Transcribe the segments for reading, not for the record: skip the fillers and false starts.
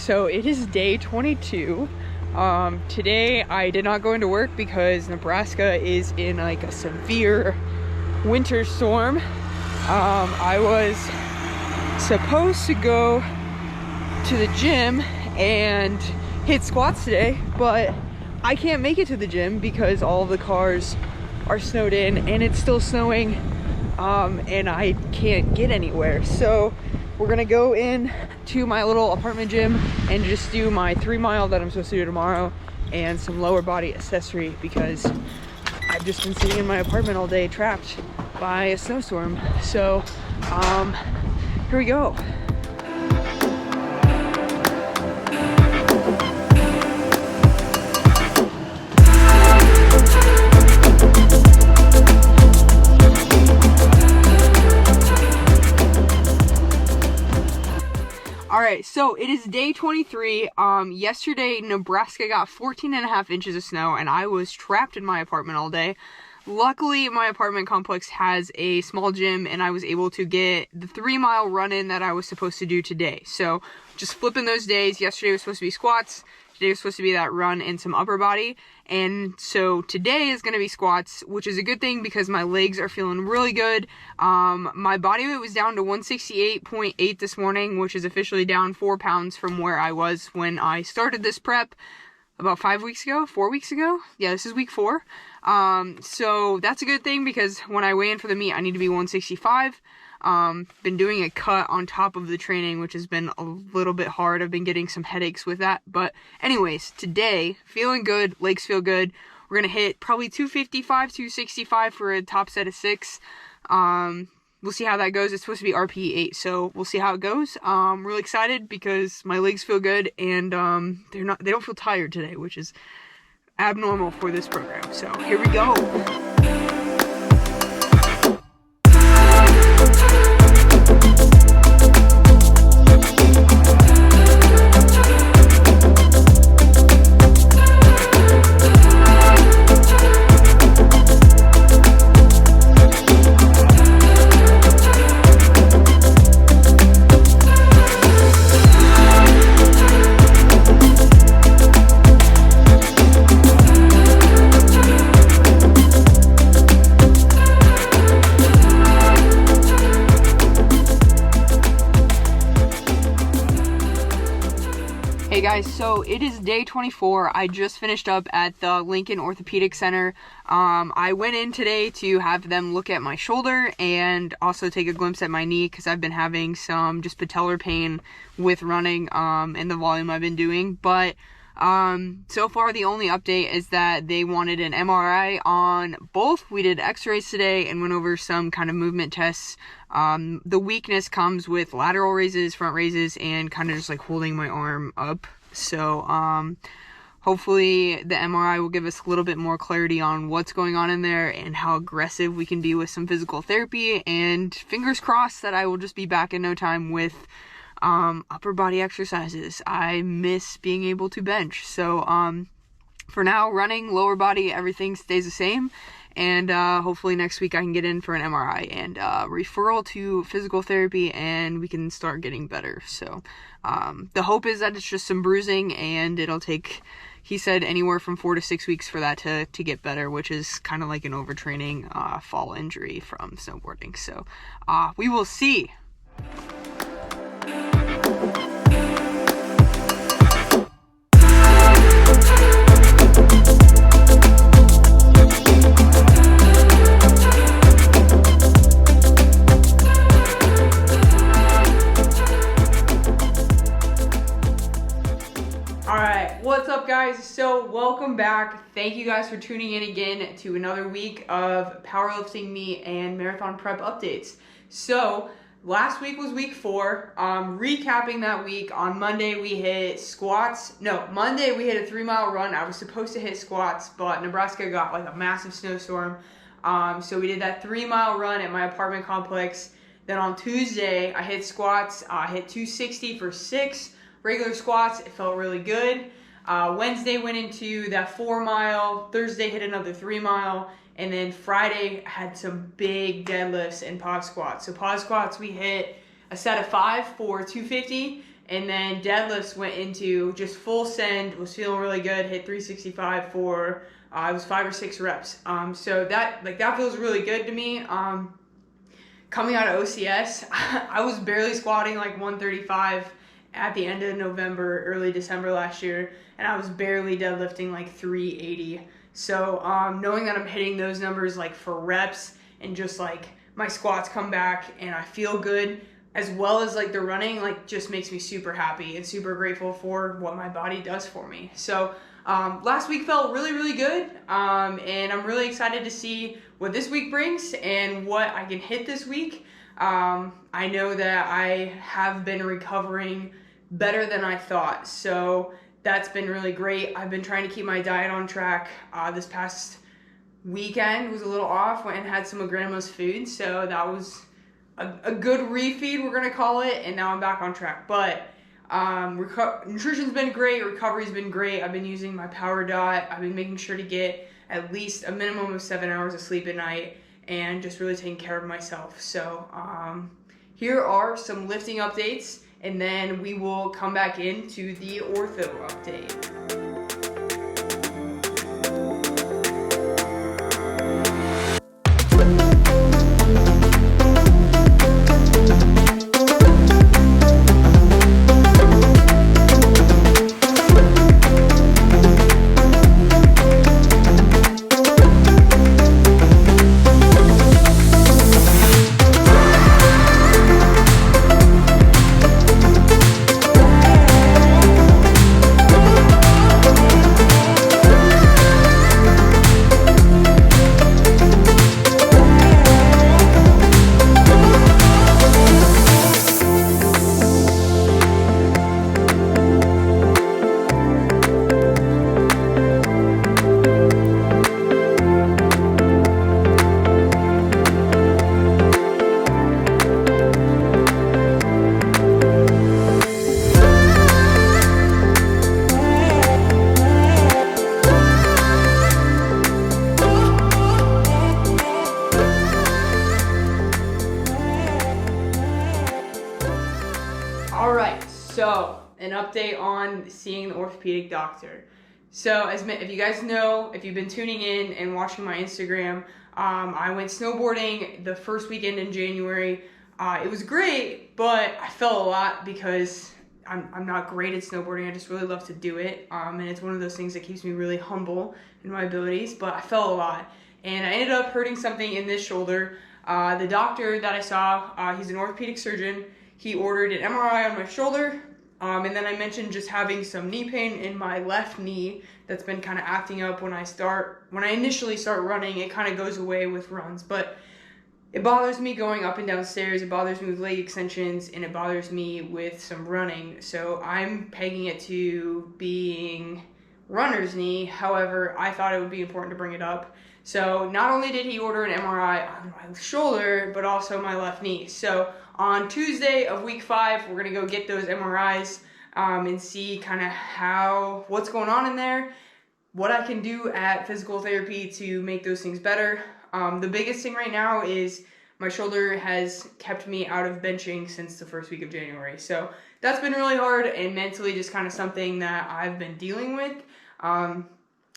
so it is day 22. Today I did not go into work because Nebraska is in like a severe winter storm. I was supposed to go to the gym and hit squats today, but I can't make it to the gym because all of the cars are snowed in and it's still snowing, and I can't get anywhere. So we're gonna go in to my little apartment gym and just do my 3 mile that I'm supposed to do tomorrow and some lower body accessory because I've just been sitting in my apartment all day trapped by a snowstorm. So here we go. Alright, so it is day 23. Yesterday, Nebraska got 14.5 inches of snow, and I was trapped in my apartment all day. Luckily, my apartment complex has a small gym, and I was able to get the 3 mile run in that I was supposed to do today. So, just flipping those days. Yesterday was supposed to be squats. Today was supposed to be that run and some upper body. And so today is going to be squats, which is a good thing because my legs are feeling really good. My body weight was down to 168.8 this morning, which is officially down 4 pounds from where I was when I started this prep about 4 weeks ago. Yeah, this is week 4. So that's a good thing because when I weigh in for the meet, I need to be 165. Been doing a cut on top of the training, which has been a little bit hard. I've been getting some headaches with that. But anyways, today, feeling good, legs feel good. We're going to hit probably 255, 265 for a top set of 6. We'll see how that goes. It's supposed to be RPE 8, so we'll see how it goes. I'm really excited because my legs feel good and they don't feel tired today, which is abnormal for this program. So here we go. Hey guys, so it is day 24. I just finished up at the Lincoln Orthopedic Center. I went in today to have them look at my shoulder and also take a glimpse at my knee because I've been having some just patellar pain with running and the volume I've been doing. But so far the only update is that they wanted an MRI on both. We did x-rays today and went over some kind of movement tests. The weakness comes with lateral raises, front raises, and kind of just like holding my arm up. So hopefully the MRI will give us a little bit more clarity on what's going on in there and how aggressive we can be with some physical therapy, and fingers crossed that I will just be back in no time with upper body exercises. I miss being able to bench. So for now, running, lower body, everything stays the same. And hopefully next week I can get in for an MRI and referral to physical therapy and we can start getting better. So the hope is that it's just some bruising and it'll take, he said, anywhere from 4 to 6 weeks for that to get better, which is kind of like an overtraining fall injury from snowboarding. So we will see. What's up guys? So welcome back. Thank you guys for tuning in again to another week of powerlifting meet and marathon prep updates. So last week was week 4. Recapping that week, on Monday we hit squats. No, Monday we hit a 3 mile run. I was supposed to hit squats, but Nebraska got like a massive snowstorm. So we did that 3 mile run at my apartment complex. Then on Tuesday I hit squats. I hit 260 for 6 regular squats. It felt really good. Wednesday went into that 4 mile, Thursday hit another 3 mile, and then Friday had some big deadlifts and pod squats. So pod squats we hit a set of 5 for 250, And then deadlifts went into just full send, was feeling really good, hit 365 for, it was 5 or 6 reps. So that feels really good to me. Coming out of OCS, I was barely squatting like 135 at the end of November, early December last year, and I was barely deadlifting like 380. So knowing that I'm hitting those numbers like for reps and just like my squats come back and I feel good, as well as like the running, like just makes me super happy and super grateful for what my body does for me. So last week felt really, really good, and I'm really excited to see what this week brings and what I can hit this week. I know that I have been recovering better than I thought, so that's been really great. I've been trying to keep my diet on track. This past weekend was a little off, went and had some of Grandma's food, so that was a good refeed, we're gonna call it, and now I'm back on track. But nutrition's been great, recovery's been great. I've been using my Power Dot. I've been making sure to get at least a minimum of 7 hours of sleep at night and just really taking care of myself. So here are some lifting updates, and then we will come back into the ortho update. So, an update on seeing the orthopedic doctor. So, if you guys know, if you've been tuning in and watching my Instagram, I went snowboarding the first weekend in January. It was great, but I fell a lot because I'm not great at snowboarding. I just really love to do it, and it's one of those things that keeps me really humble in my abilities, but I fell a lot, and I ended up hurting something in this shoulder. The doctor that I saw, he's an orthopedic surgeon. He ordered an MRI on my shoulder, and then I mentioned just having some knee pain in my left knee that's been kind of acting up when I initially start running. It kind of goes away with runs, but it bothers me going up and down stairs, it bothers me with leg extensions, and it bothers me with some running. So I'm pegging it to being runner's knee. However, I thought it would be important to bring it up. So not only did he order an MRI on my shoulder, but also my left knee. So on Tuesday of week 5, we're gonna go get those MRIs and see kind of what's going on in there, what I can do at physical therapy to make those things better. The biggest thing right now is my shoulder has kept me out of benching since the first week of January. So that's been really hard, and mentally just kind of something that I've been dealing with.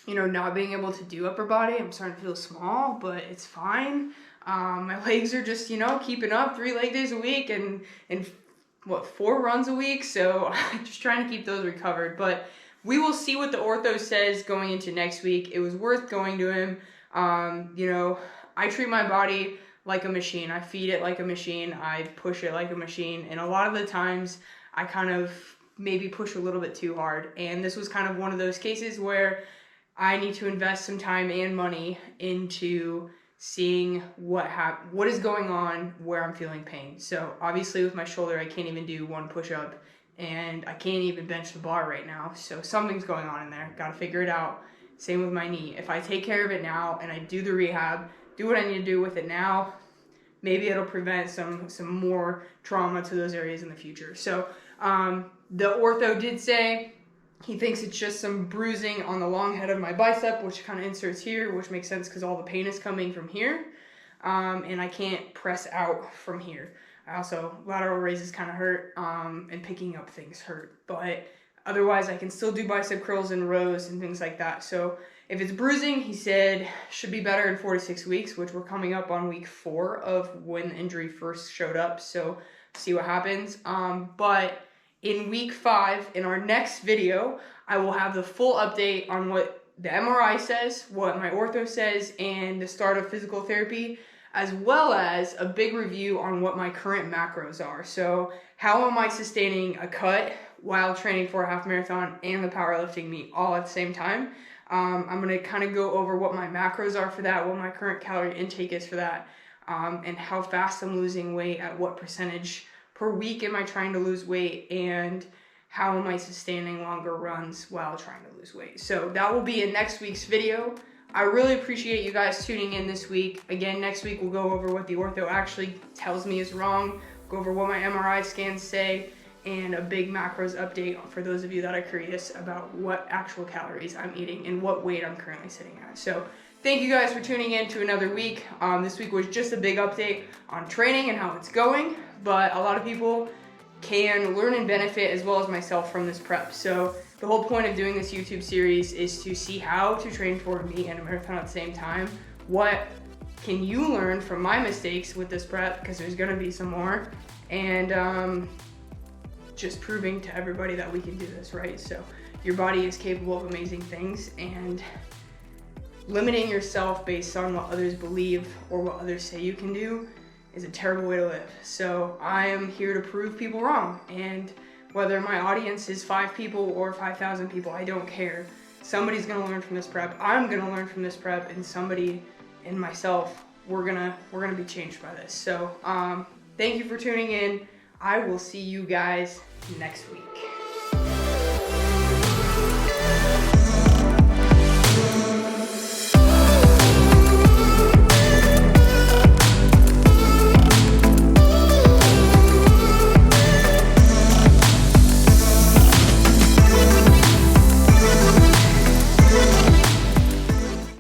Not being able to do upper body. I'm starting to feel small, but it's fine. My legs are just, keeping up 3 leg days a week and 4 runs a week. So I'm just trying to keep those recovered. But we will see what the ortho says going into next week. It was worth going to him. I treat my body like a machine. I feed it like a machine. I push it like a machine. And a lot of the times I kind of maybe push a little bit too hard. And this was kind of one of those cases where I need to invest some time and money into seeing what is going on where I'm feeling pain. So obviously with my shoulder, I can't even do 1 push-up, and I can't even bench the bar right now. So something's going on in there. Got to figure it out. Same with my knee. If I take care of it now and I do the rehab, do what I need to do with it now, maybe it'll prevent some more trauma to those areas in the future. So the ortho did say he thinks it's just some bruising on the long head of my bicep, which kind of inserts here, which makes sense because all the pain is coming from here, and I can't press out from here. lateral raises kind of hurt, and picking up things hurt. But otherwise, I can still do bicep curls and rows and things like that. So if it's bruising, he said should be better in 4 to 6 weeks, which we're coming up on week 4 of when the injury first showed up. So see what happens. But in week 5, in our next video, I will have the full update on what the MRI says, what my ortho says, and the start of physical therapy, as well as a big review on what my current macros are. So how am I sustaining a cut while training for a half marathon and the powerlifting meet all at the same time? I'm going to kind of go over what my macros are for that, what my current calorie intake is for that, and how fast I'm losing weight, at what percentage per week am I trying to lose weight, and how am I sustaining longer runs while trying to lose weight. So that will be in next week's video. I really appreciate you guys tuning in this week. Again, next week we'll go over what the ortho actually tells me is wrong, go over what my MRI scans say, and a big macros update for those of you that are curious about what actual calories I'm eating and what weight I'm currently sitting at. So thank you guys for tuning in to another week. This week was just a big update on training and how it's going, but a lot of people can learn and benefit, as well as myself, from this prep. So the whole point of doing this YouTube series is to see how to train for a meet and a marathon at the same time. What can you learn from my mistakes with this prep, because there's gonna be some more, and just proving to everybody that we can do this, right? So your body is capable of amazing things, and limiting yourself based on what others believe or what others say you can do is a terrible way to live. So I am here to prove people wrong, and whether my audience is 5 people or 5,000 people, I don't care. Somebody's gonna learn from this prep. I'm gonna learn from this prep, and somebody in myself, we're gonna be changed by this. So thank you for tuning in. I will see you guys next week.